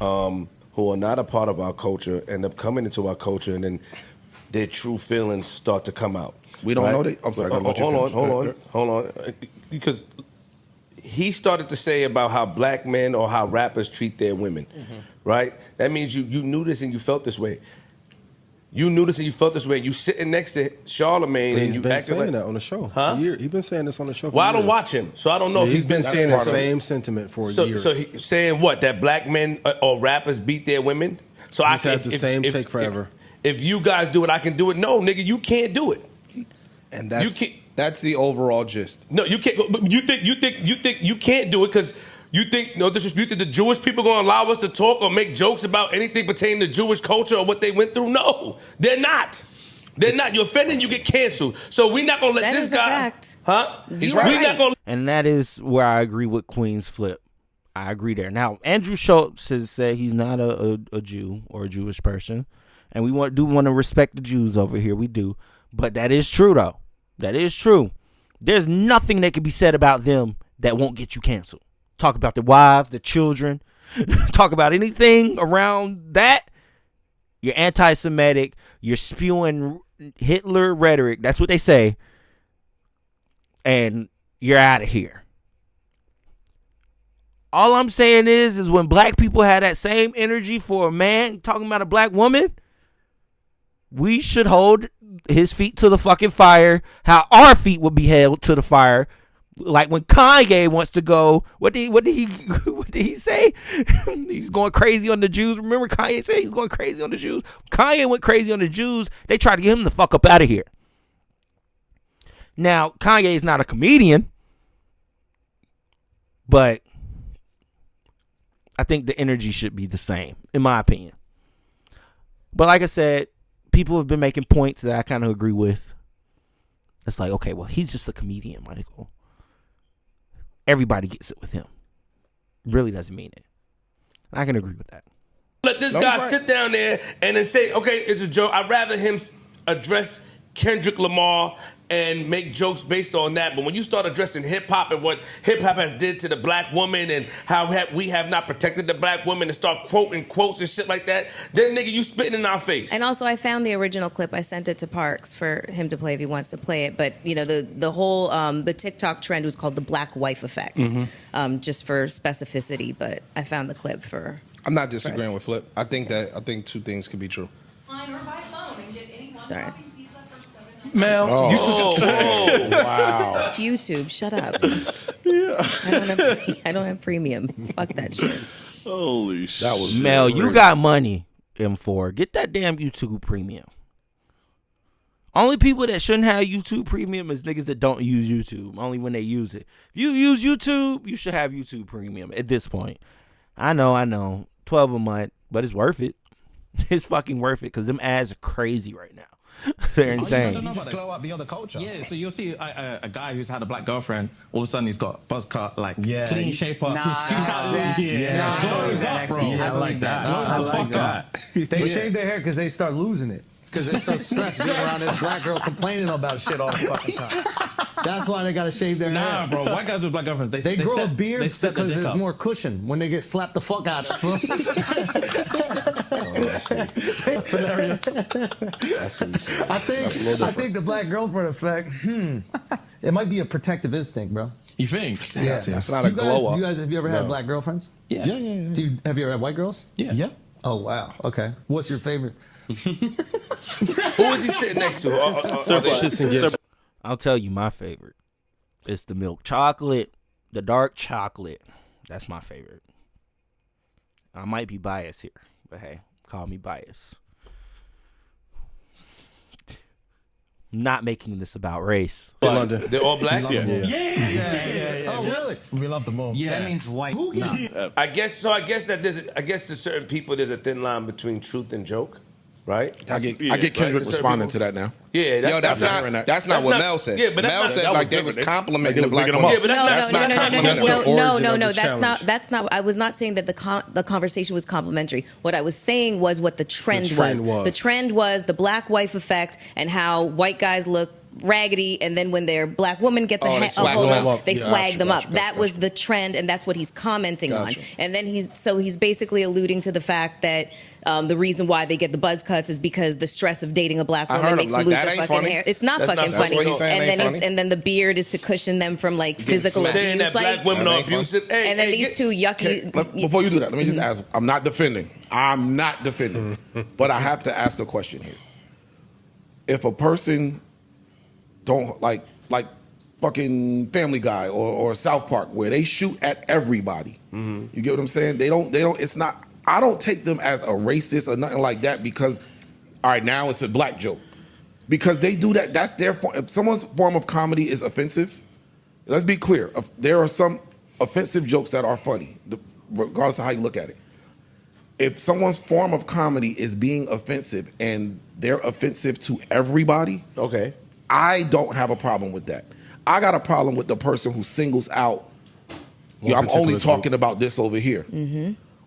who are not a part of our culture end up coming into our culture, and then their true feelings start to come out. We don't know that. I'm sorry. Hold on. Because he started to say about how black men or how rappers treat their women, right? That means you knew this and you felt this way. You knew this and you felt this way. You sitting next to Charlamagne, and he's you been acting saying like that on the show. Huh? He's been saying this on the show. Well, I years. don't watch him, so I don't know if he's been saying the the same sentiment for years. So he's saying what? That black men or rappers beat their women? So he's had the same take forever. If you guys do it, I can do it. No, nigga, you can't do it. And that's the overall gist. No, you can't. But you think you can't do it because you think no disrespect that the Jewish people going to allow us to talk or make jokes about anything pertaining to Jewish culture or what they went through? No, they're not. They're not. You're offending, you get canceled. So we're not gonna let this guy. Fact. Huh? He's right. Not gonna. And that is where I agree with Queenzflip. I agree there. Now, Andrew Schulz has said he's not a Jew or a Jewish person, and we do want to respect the Jews over here. We do, but that is true though. That is true. There's nothing that can be said about them that won't get you canceled. Talk about the wives, the children, talk about anything around that. You're anti-Semitic. You're spewing Hitler rhetoric. That's what they say. And you're out of here. All I'm saying is when black people have that same energy for a man talking about a black woman, we should hold his feet to the fucking fire how our feet would be held to the fire. Like when Kanye wants to go, what did he say? He's going crazy on the Jews. Remember Kanye said he's going crazy on the Jews? Kanye went crazy on the Jews. They tried to get him the fuck up out of here. Now, Kanye is not a comedian, but I think the energy should be the same, in my opinion. But like I said, people have been making points that I kind of agree with. It's like, okay, well, he's just a comedian, Michael. Everybody gets it with him. Really doesn't mean it. I can agree with that. Let this guy sit down there and then say, okay, it's a joke. I'd rather him address Kendrick Lamar and make jokes based on that. But when you start addressing hip-hop and what hip-hop has did to the black woman and how we have not protected the black woman and start quoting quotes and shit like that, then, nigga, you spitting in our face. And also, I found the original clip. I sent it to Parks for him to play if he wants to play it. But, you know, the whole, the TikTok trend was called the black wife effect, just for specificity. But I found the clip for... I'm not disagreeing with Flip. I think two things could be true. Sorry. Mel, wow. It's YouTube. Shut up. I don't have premium. Fuck that shit. Holy shit. That was Mel, you got money, M4. Get that damn YouTube premium. Only people that shouldn't have YouTube premium is niggas that don't use YouTube. Only when they use it. If you use YouTube, you should have YouTube premium at this point. I know. 12 a month, but it's worth it. It's fucking worth it because them ads are crazy right now. They're insane. You just glow up the other culture. Yeah, so you'll see a guy who's had a black girlfriend, all of a sudden he's got buzz cut, like clean shape up. Glows up, bro. I like that. I like that. They shave their hair because they start losing it. Because they're so stressed being around this black girl complaining about shit all the fucking time. That's why they gotta shave their hair. Nah, bro. White guys with black girlfriends, they grow a beard because there's up. more cushion when they get slapped the fuck out of. That's hilarious. I think the black girlfriend effect. It might be a protective instinct, bro. You think? Yeah, that's not a glow up. Have you ever had black girlfriends? Yeah. Have you ever had white girls? Yeah. Oh wow. Okay. What's your favorite? Who is he sitting next to? I'll tell you my favorite. It's the milk chocolate, the dark chocolate. That's my favorite. I might be biased here, but hey, call me biased. I'm not making this about race. In London. They're all black? Yeah. Oh, really? We love them all. Yeah. That means white. Nah. I guess that to certain people there's a thin line between truth and joke. Right? I get Kendrick responding to that now. Yeah, that's not what Mel said. Yeah, but Mel said like they was complimenting the black woman. Yeah, but that's not complimentary. No. That's not. I was not saying that the conversation was complimentary. What I was saying was what the trend was. The trend was the black wife effect and how white guys look raggedy, and then when their black woman gets a swag hold them on, up. they Yeah, swag them up. gotcha, That was the trend, and that's what he's commenting on. And then he's basically alluding to the fact that the reason why they get the buzz cuts is because the stress of dating a black woman makes them lose their fucking hair. It's not fucking funny. And then the beard is to cushion them from like physical abuse. Saying that black women are abusive. And then these two yucky. Before you do that, let me just ask. I'm not defending, but I have to ask a question here. If a person don't like fucking Family Guy or South Park, where they shoot at everybody, you get what I'm saying? They don't. It's not. I don't take them as a racist or nothing like that because, all right, now it's a black joke. Because they do that. That's their form. If someone's form of comedy is offensive, let's be clear. There are some offensive jokes that are funny, regardless of how you look at it. If someone's form of comedy is being offensive and they're offensive to everybody, okay, I don't have a problem with that. I got a problem with the person who singles out, I'm only talking about this over here.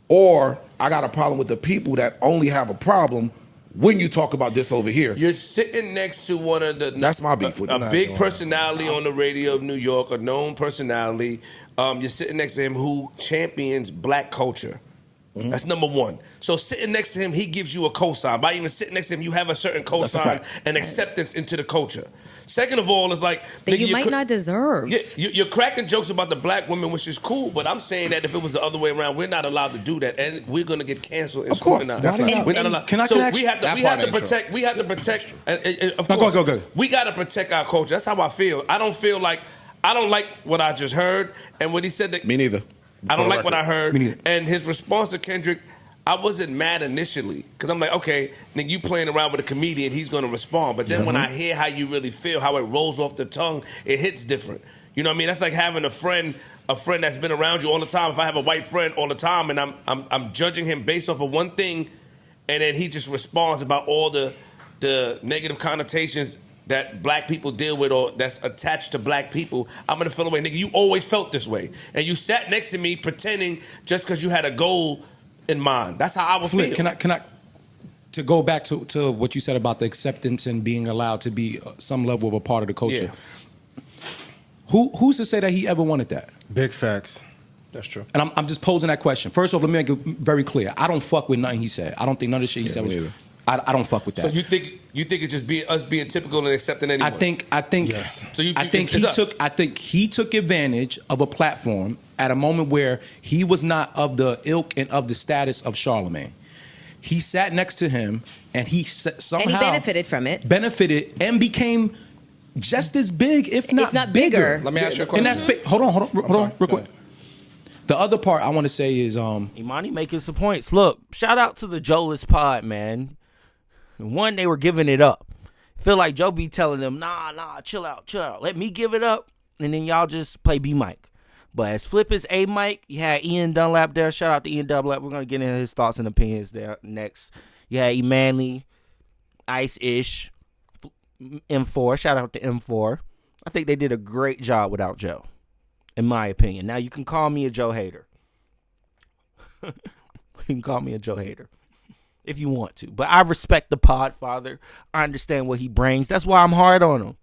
Or I got a problem with the people that only have a problem when you talk about this over here. You're sitting next to one of the... That's my beef with a big personality on the radio of New York, a known personality. You're sitting next to him who champions black culture. That's number one. So sitting next to him, he gives you a cosign. By even sitting next to him, you have a certain cosign and acceptance into the culture. Second of all, it's like... that you might not deserve. You're cracking jokes about the black women, which is cool, but I'm saying that if it was the other way around, we're not allowed to do that, and we're going to get canceled and scrutinized. We're not allowed. Can I we have to protect. Of course, go. We got to protect our culture. That's how I feel. I don't like what I just heard, and what he said. That, me neither. I don't like what I heard, and his response to Kendrick. I wasn't mad initially because I'm like, okay, nigga, you playing around with a comedian, he's going to respond. But then when I hear how you really feel, how it rolls off the tongue, it hits different. You know what I mean? That's like having a friend that's been around you all the time. If I have a white friend all the time and I'm judging him based off of one thing, and then he just responds about all the negative connotations that black people deal with or that's attached to black people, I'm going to feel away. Nigga, you always felt this way. And you sat next to me pretending just because you had a goal in mind. That's how I would feel. Can I to go back to what you said about the acceptance and being allowed to be some level of a part of the culture. Who's to say that he ever wanted that? Big facts. That's true. And I'm just posing that question. First off, let me make it very clear. I don't fuck with nothing he said. I don't think none of the shit he said was... I don't fuck with that. So you think it's just us being typical and accepting anyone? I think yes. So I think he took advantage of a platform at a moment where he was not of the ilk and of the status of Charlemagne. He sat next to him and he somehow and he benefited from it. Benefited and became just as big, if not bigger. Let me ask you a question. And that's hold on, real quick. The other part I want to say is Imani making some points. Look, shout out to the Joelist pod, man. One, they were giving it up. Feel like Joe be telling them, nah, chill out. Let me give it up, and then y'all just play B mic. But as Flip is A mic, you had Ian Dunlap there. Shout out to Ian Dunlap. We're gonna get into his thoughts and opinions there next. You had Emanly, Ice-ish, M4. Shout out to M4. I think they did a great job without Joe, in my opinion. Now you can call me a Joe hater. You can call me a Joe hater if you want to. But I respect the Podfather. I understand what he brings. That's why I'm hard on him.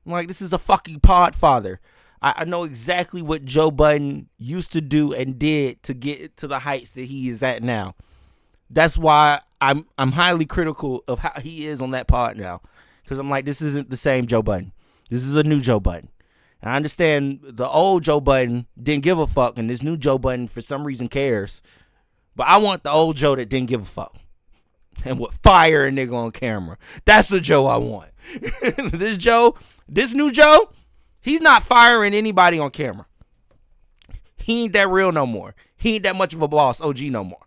I'm like, this is a fucking Podfather. I know exactly what Joe Budden used to do and did to get to the heights that he is at now. That's why I'm highly critical of how he is on that pod now. Because I'm like, this isn't the same Joe Budden. This is a new Joe Budden. And I understand the old Joe Budden didn't give a fuck, and this new Joe Budden for some reason cares. But I want the old Joe that didn't give a fuck and would fire a nigga on camera. That's the Joe I want. This new Joe, he's not firing anybody on camera. He ain't that real no more. He ain't that much of a boss OG no more.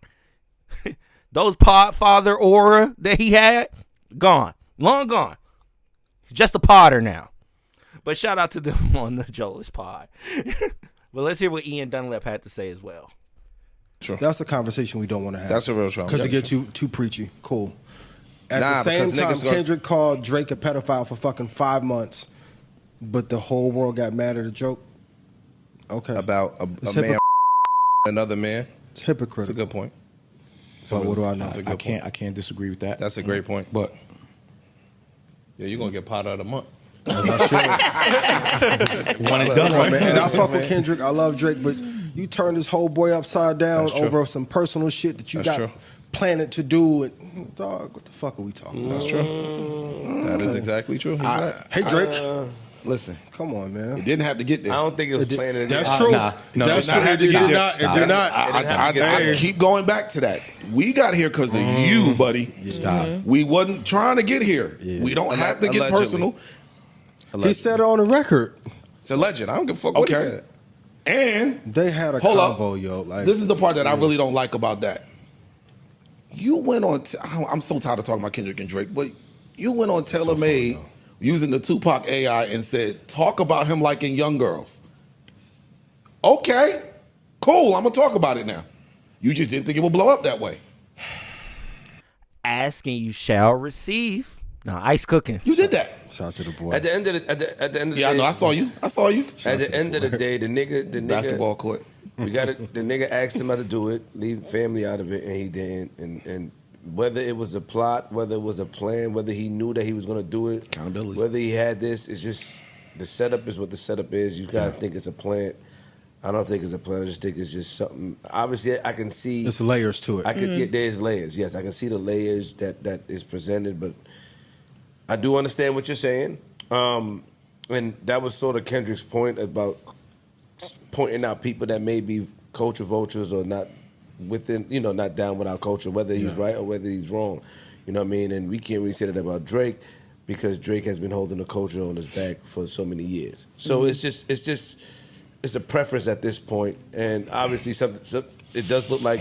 Those Podfather aura that he had, gone. Long gone. He's just a podder now. But shout out to them on the Joelist pod. But let's hear what Ian Dunlap had to say as well. Sure. That's a conversation we don't want to have. That's a real trouble. Because it gets too preachy. Cool. At the same time, Kendrick called Drake a pedophile for fucking 5 months, but the whole world got mad at a joke. Okay. About a man, another man. It's hypocritical. That's a good point. So what do I know? I can't disagree with that. That's a great point. But yeah, you're gonna get pot of the month. As I should. One and done, right? Man. And I fuck with Kendrick. I love Drake, but you turned this whole boy upside down over some personal shit that you got planning to do. And, dog, what the fuck are we talking about? That's true. That is exactly true. Hey, Drake. Listen, come on, man. It didn't have to get there. I don't think it was planning. That's true. That's true. It did not. It did not. I keep going back to that. We got here because of you, buddy. Stop. We wasn't trying to get here. We don't have to get personal. He said it on the record. It's a legend. I don't give a fuck what he said. And they had a convo, yo. Like, this is the part that I really don't like about that. You went on. I'm so tired of talking about Kendrick and Drake, but you went on Taylor Made using the Tupac AI and said, "Talk about him like in Young Girls." Okay, cool. I'm gonna talk about it now. You just didn't think it would blow up that way. Asking you shall receive. No, ice cooking. You did that. Shout out to the boy. At the end of the day, I know. I saw you. At the end of the day, the nigga basketball court. We got it. The nigga asked him how to do it, leave family out of it, and he didn't. And whether it was a plot, whether it was a plan, whether he knew that he was going to do it, accountability. Whether he had this, it's just the setup is what the setup is. You guys think it's a plan. I don't think it's a plan. I just think it's just something. Obviously, I can see there's layers to it. There's layers. Yes, I can see the layers that is presented, but I do understand what you're saying. And that was sort of Kendrick's point about pointing out people that may be culture vultures or not within, not down with our culture, whether he's right or whether he's wrong. You know what I mean? And we can't really say that about Drake because Drake has been holding the culture on his back for so many years. So it's a preference at this point. And obviously it does look like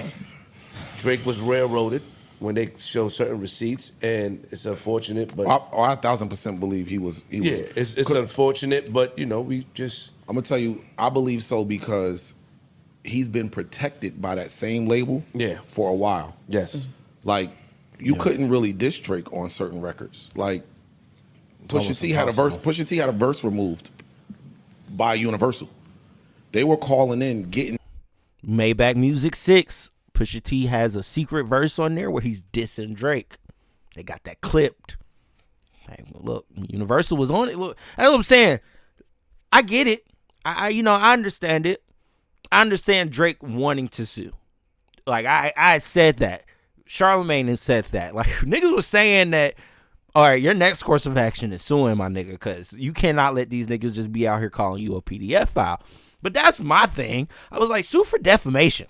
Drake was railroaded when they show certain receipts, and it's unfortunate. But I 1,000% believe he was. Yeah, it's unfortunate, but we just. I'm gonna tell you, I believe so because he's been protected by that same label. For a while. Yes. Like you couldn't really diss Drake on certain records. Like Pusha T had a verse. Pusha T had a verse removed by Universal. They were calling in, getting Maybach Music 6. Pusha T has a secret verse on there where he's dissing Drake. They got that clipped. Hey, look, Universal was on it. Look, that's what I'm saying. I get it. I understand it. I understand Drake wanting to sue. Like I said that. Charlamagne has said that. Like niggas was saying that. All right, your next course of action is suing my nigga because you cannot let these niggas just be out here calling you a PDF file. But that's my thing. I was like, sue for defamation.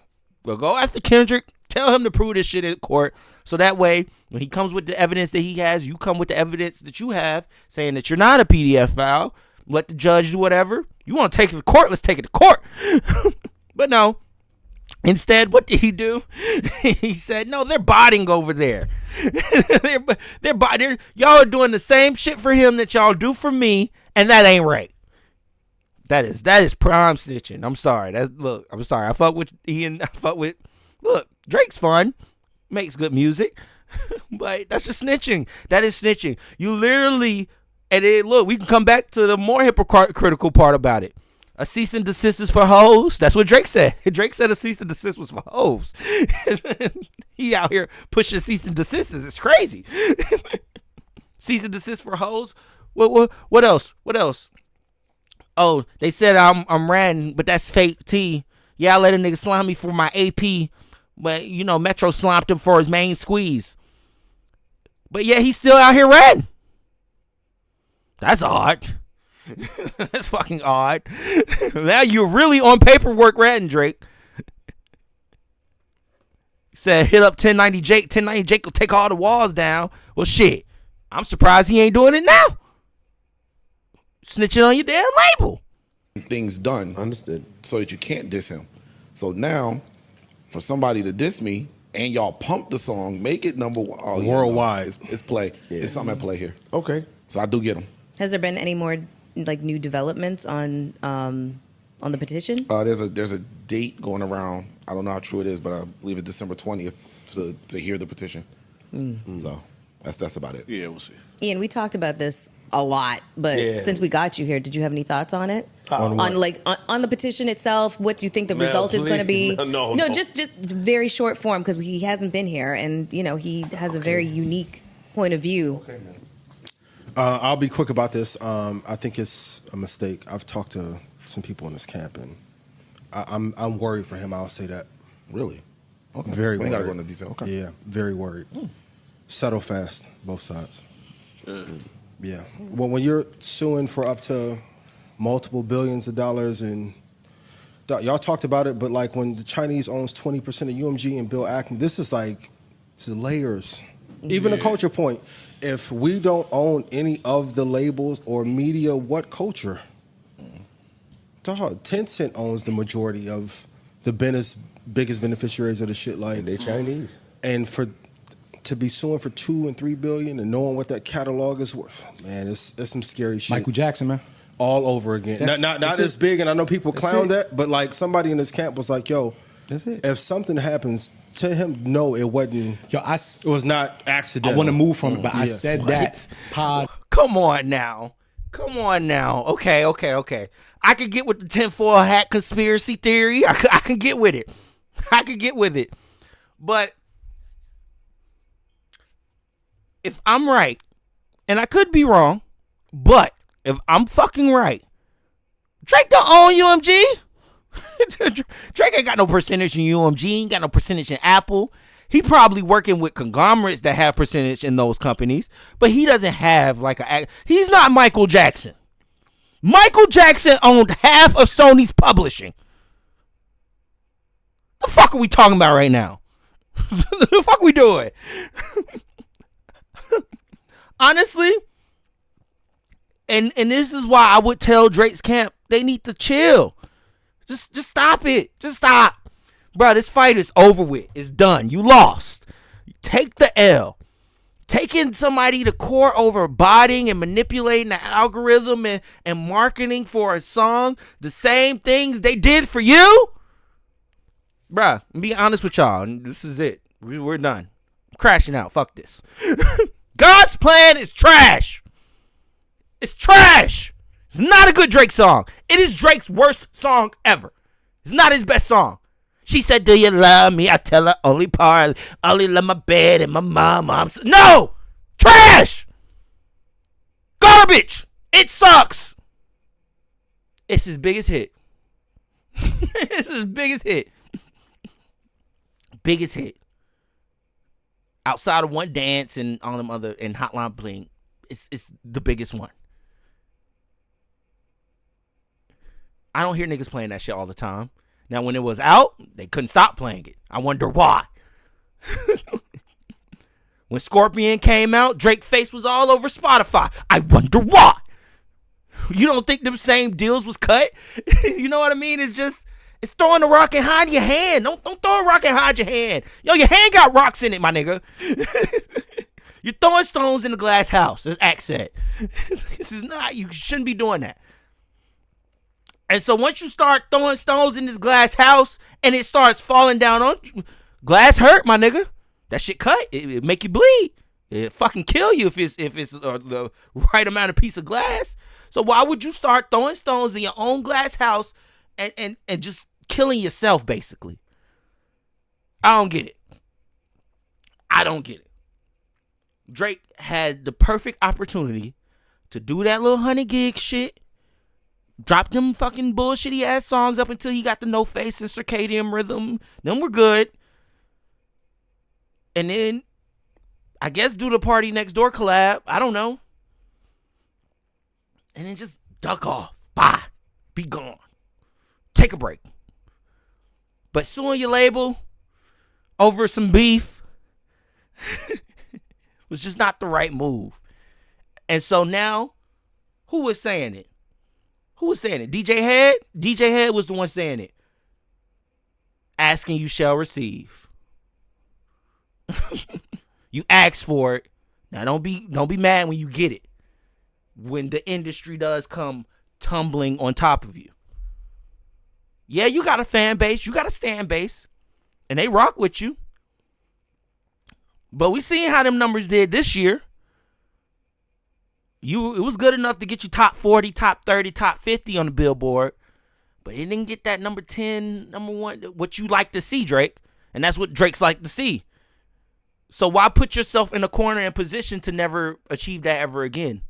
We'll go after Kendrick, tell him to prove this shit in court, so that way, when he comes with the evidence that he has, you come with the evidence that you have, saying that you're not a PDF file, let the judge do whatever. You want to take it to court, let's take it to court. But no. Instead, what did he do? He said, no, they're botting over there. Y'all are doing the same shit for him that y'all do for me, and that ain't right. That is prime snitching. I'm sorry. I'm sorry. I fuck with Ian. Look, Drake's fun. Makes good music. But that's just snitching. That is snitching. You literally, look, we can come back to the more hypocritical part about it. A cease and desist is for hoes. That's what Drake said. Drake said a cease and desist was for hoes. He out here pushing cease and desists. It's crazy. Cease and desist for hoes. What else? Oh, they said I'm ratting, but that's fake T. Yeah, I let a nigga slime me for my AP, but Metro slimed him for his main squeeze. But yeah, he's still out here ratting. That's odd. That's fucking odd. Now you're really on paperwork ratting, Drake. Said hit up 1090 Jake. 1090 Jake will take all the walls down. Well, shit. I'm surprised he ain't doing it now. Snitching on your damn label. Things done. Understood. So that you can't diss him. So now, for somebody to diss me and y'all pump the song, make it number one. Oh, worldwide. It's play. Yeah. It's something at play here. Okay. So I do get him. Has there been any more new developments on the petition? There's a date going around. I don't know how true it is, but I believe it's December 20th to hear the petition. Mm-hmm. So that's about it. Yeah, we'll see. Ian, we talked about this a lot, but since we got you here, did you have any thoughts on it? On the petition itself, what do you think the result is going to be? No, just very short form because he hasn't been here, and he has a very unique point of view. Okay, man. I'll be quick about this. I think it's a mistake. I've talked to some people in this camp, and I'm worried for him. I'll say that. Really? Okay. Very we worried. gotta go into detail. Okay. Yeah, very worried. Settle fast, both sides. Yeah. Well, when you're suing for up to multiple billions of dollars, and y'all talked about it, but like when the Chinese owns 20% of UMG and Bill Ackman, this is like layers. Even a culture point. If we don't own any of the labels or media, what culture? Tencent owns the majority of the biggest beneficiaries of the shit. Like, and they Chinese. And to be suing for $2 and $3 billion and knowing what that catalog is worth, man, it's some scary shit. Michael Jackson, man. All over again. Not as big, and I know people clown that, but like somebody in this camp was like, yo, that's it. If something happens to him, no, it wasn't. Yo, it was not accidental. I want to move from it, but I said that pod. Come on now. Okay. I could get with the tinfoil hat conspiracy theory. I can get with it. But if I'm right, and I could be wrong, but if I'm fucking right, Drake don't own UMG. Drake ain't got no percentage in UMG, ain't got no percentage in Apple. He probably working with conglomerates that have percentage in those companies, but he doesn't have he's not Michael Jackson. Michael Jackson owned half of Sony's publishing. The fuck are we talking about right now? The fuck we doing? Honestly, and this is why I would tell Drake's camp, they need to chill. Just stop it. Just stop. Bro, this fight is over with. It's done. You lost. Take the L. Taking somebody to court over botting and manipulating the algorithm and marketing for a song, the same things they did for you? Bruh, be honest with y'all. This is it. We're done. I'm crashing out. Fuck this. God's Plan is trash. It's trash. It's not a good Drake song. It is Drake's worst song ever. It's not his best song. She said, do you love me? I tell her only love my bed and my mama. No! Trash! Garbage! It sucks! It's his biggest hit. It's his biggest hit. Biggest hit. Outside of One Dance and all them other, and Hotline Bling, it's the biggest one. I don't hear niggas playing that shit all the time. Now, when it was out, they couldn't stop playing it. I wonder why. When Scorpion came out, Drake's face was all over Spotify. I wonder why. You don't think them same deals was cut? You know what I mean? It's throwing the rock and hide your hand. Don't throw a rock and hide your hand. Yo, your hand got rocks in it, my nigga. You're throwing stones in the glass house, as Axe said. This is not, you shouldn't be doing that. And so once you start throwing stones in this glass house and it starts falling down on you, glass hurt, my nigga. That shit cut. It make you bleed. It fucking kill you if it's the right amount of piece of glass. So why would you start throwing stones in your own glass house and just killing yourself, basically? I don't get it. Drake had the perfect opportunity to do that little 100 gig shit. Drop them fucking bullshitty ass songs up until he got the No Face and Circadian Rhythm. Then we're good. And then, I guess, do the Party Next Door collab. I don't know. And then just duck off. Bye. Be gone. Take a break. But suing your label over some beef was just not the right move. And so now, who was saying it? DJ Head? DJ Head was the one saying it. Asking you shall receive. You asked for it. Now don't be mad when you get it. When the industry does come tumbling on top of you. Yeah, you got a fan base. You got a stan base. And they rock with you. But we seen how them numbers did this year. It was good enough to get you top 40, top 30, top 50 on the Billboard. But it didn't get that number 10, number 1, what you like to see, Drake. And that's what Drake's like to see. So why put yourself in a corner and position to never achieve that ever again?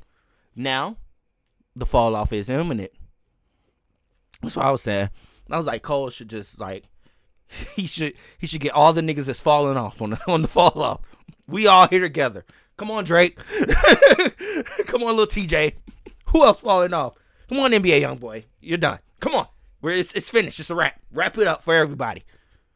Now, the fall off is imminent. That's what I was saying. I was like, Cole should just like he should get all the niggas that's falling off on the fall off. We all here together. Come on, Drake. Come on, little TJ. Who else falling off? Come on, NBA young boy. You're done. Come on. It's finished. It's a wrap. Wrap it up for everybody.